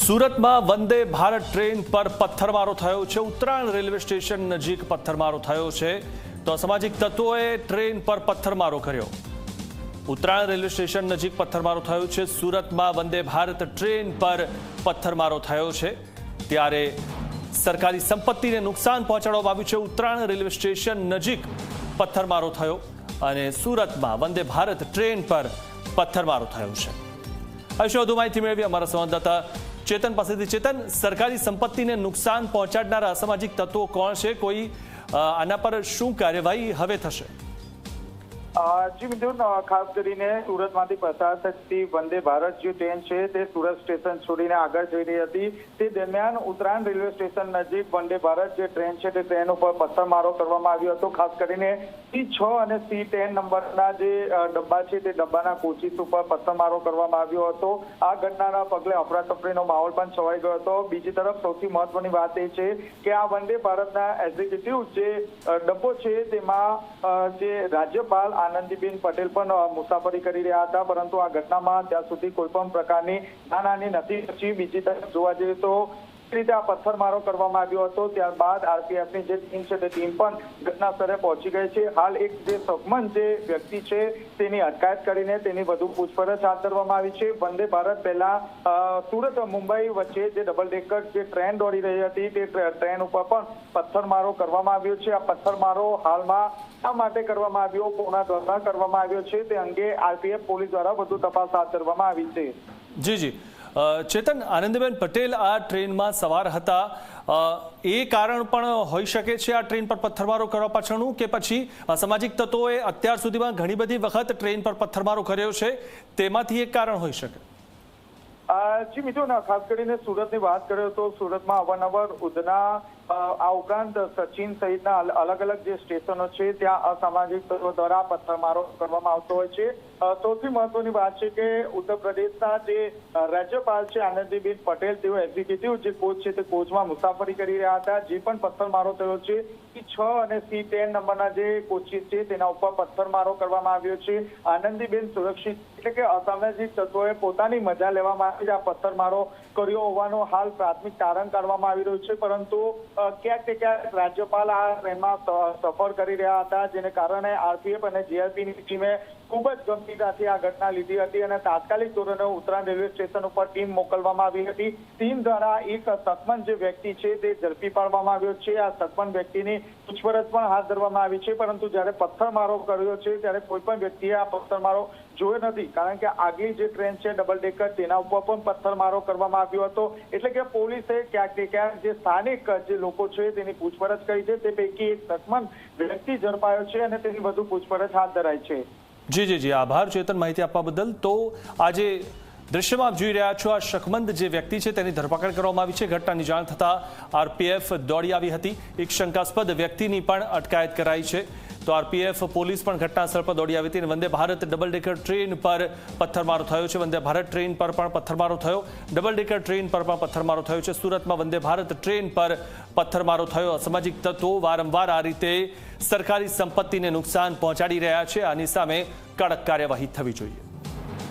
સુરતમાં વંદે ભારત ટ્રેન પર પથ્થરમારો થયો છે। ઉત્તરાયણ રેલવે સ્ટેશન નજીક પથ્થરમારો થયો છે તો અસામાજિક તત્વોએ ટ્રેન પર પથ્થરમારો કર્યો। ઉત્તરાયણ રેલવે સ્ટેશન નજીક પથ્થરમારો થયો છે। સુરતમાં વંદે ભારત ટ્રેન પર પથ્થરમારો થયો છે ત્યારે સરકારી સંપત્તિને નુકસાન પહોંચાડવામાં આવ્યું છે। ઉત્તરાયણ રેલવે સ્ટેશન નજીક પથ્થરમારો થયો અને સુરતમાં વંદે ભારત ટ્રેન પર પથ્થરમારો થયો છે। આ વિશે વધુ માહિતી મેળવી અમારા સંવાદદાતા ચેતન પાસેથી। ચેતન, સરકારી સંપત્તિને નુકસાન પહોંચાડનારા અસામાજિક તત્વો કોણ છે? કોઈ આના પર શું કાર્યવાહી હવે થશે? જી મિથુન, ખાસ કરીને સુરતમાંથી પસાર થતી વંદે ભારત જે ટ્રેન છે તે સુરત સ્ટેશન છોડીને આગળ જઈ રહી હતી। તે દરમિયાન ઉત્તરાયણ રેલવે સ્ટેશન નજીક વંદે ભારત જે ટ્રેન છે તે ટ્રેન ઉપર પથ્થરમારો કરવામાં આવ્યો હતો। ખાસ કરીને C6 અને C10 નંબરના જે ડબ્બા છે તે ડબ્બાના કોચિસ ઉપર પથ્થરમારો કરવામાં આવ્યો હતો। આ ઘટનાના પગલે અફરાતફરીનો માહોલ પણ છવાઈ ગયો હતો। બીજી તરફ સૌથી મહત્વની વાત એ છે કે આ વંદે ભારતના એક્ઝિક્યુટિવ જે ડબ્બો છે તેમાં જે રાજ્યપાલ આનંદીબેન પટેલ પણ મુસાફરી કરી રહ્યા હતા, પરંતુ આ ઘટનામાં ત્યાં સુધી કોઈ પણ પ્રકારની જાનહાનિ નથી પહોંચી। બીજી તરફ જોવા જઈએ તો રીતે આ પથ્થરમારો કરવામાં આવ્યો હતો। ત્યારબાદ આરપીએફની જે ટીમ છે તે ટીમ પણ ઘટના સ્થળે પહોંચી ગઈ છે। હાલ એક જે સગમન જે વ્યક્તિ છે તેની અટકાયત કરીને તેની વધુ પૂછપરછ હાથ ધરવામાં આવી છે। વંદે ભારત પહેલા સુરત મુંબઈ વચ્ચે જે ડબલ ડેકર જે ટ્રેન દોડી રહી હતી તે ટ્રેન ઉપર પણ પથ્થરમારો કરવામાં આવ્યો છે। આ પથ્થરમારો હાલમાં શા માટે કરવામાં આવ્યો, કોના દ્વારા કરવામાં આવ્યો છે તે અંગે આરપીએફ પોલીસ દ્વારા વધુ તપાસ હાથ ધરવામાં આવી છે। જી ચેતન, આનંદીબેન પટેલ આ ટ્રેનમાં સવાર હતા, એ કારણ પણ હોઈ શકે છે આ ટ્રેન પર પથ્થરમારો કરવા પાછળનું, કે પછી અસામાજિક તત્વોએ અત્યાર સુધીમાં ઘણી બધી વખત ટ્રેન પર પથ્થરમારો કર્યો છે તેમાંથી એક કારણ હોઈ શકે? જી મિથુન, ખાસ કરીને સુરતની વાત કરીએ તો સુરતમાં અવારનવાર ઉધના આ ઉપરાંત સચિન સહિતના અલગ અલગ જે સ્ટેશનો છે ત્યાં અસામાજિક તત્વો દ્વારા પથ્થરમારો કરવામાં આવતો હોય છે। સૌથી મહત્વની વાત છે કે ઉત્તર પ્રદેશના જે રાજ્યપાલ છે આનંદીબેન પટેલ, તેઓ એક્ઝિક્યુટિવ જે કોચ છે તે કોચમાં મુસાફરી કરી રહ્યા હતા। જે પણ પથ્થરમારો થયો છે C6 અને C10 નંબરના જે કોચિસ છે તેના ઉપર પથ્થરમારો કરવામાં આવ્યો છે। આનંદીબેન સુરક્ષિત એટલે કે અસામાજિક તત્વોએ પોતાની મજા લેવા માટે આ પથ્થરમારો કર્યો હોવાનું હાલ પ્રાથમિક તારણ કાઢવામાં આવી રહ્યું છે, પરંતુ ક્યાંક ને ક્યાંક રાજ્યપાલ આ ટ્રેનમાં સફર કરી રહ્યા હતા, જેને કારણે આરપીએફ અને જીઆરપીની ટીમે ખૂબ જ ગંભીરતાથી આ ઘટના લીધી હતી અને તાત્કાલિક ધોરણે ઉત્તરાયણ રેલવે સ્ટેશન ઉપર ટીમ મોકલવામાં આવી હતી। ટીમ દ્વારા એક સગમન જે વ્યક્તિ છે તે ઝડપી પાડવામાં આવ્યો છે। આ સગમન વ્યક્તિની પૂછપરછ પણ હાથ ધરવામાં આવી છે, પરંતુ જ્યારે પથ્થરમારો કર્યો છે ત્યારે કોઈ પણ વ્યક્તિએ આ પથ્થરમારો જોયો નથી, કારણ કે આગલી જે ટ્રેન છે ડબલ ડેકર તેના ઉપર પણ પથ્થરમારો કરવામાં આવ્યો હતો। એટલે કે પોલીસે ક્યાંક ને ક્યાંક જે સ્થાનિક જે લોકો છે તેની પૂછપરછ કરી છે, તે પૈકી એક સગમન વ્યક્તિ ઝડપાયો છે અને તેની વધુ પૂછપરછ હાથ ધરાઈ છે। જી આભાર ચેતન, માહિતી આપવા બદલ। તો આજે દ્રશ્યમાં આપ જોઈ રહ્યા છો આ શકમંદ જે વ્યક્તિ છે તેની ધરપકડ કરવામાં આવી છે। ઘટનાની જાણ થતાં આરપીએફ દોડી આવી હતી, એક શંકાસ્પદ વ્યક્તિની પણ અટકાયત કરાઈ છે। તો આરપીએફ પોલીસ પણ ઘટના સ્થળ પર દોડી આવી હતી અને Vande Bharat double decker train પર પથ્થરમારો થયો છે। વંદે ભારત ટ્રેન પર પણ પથ્થરમારો થયો, ડબલ ડેકર ટ્રેન પર પણ પથ્થરમારો થયો છે। સુરતમાં વંદે ભારત ટ્રેન પર પથ્થરમારો થયો। અસામાજિક તત્વો વારંવાર આ રીતે સરકારી સંપત્તિને નુકસાન પહોંચાડી રહ્યા છે, આની સામે કડક કાર્યવાહી થવી જોઈએ।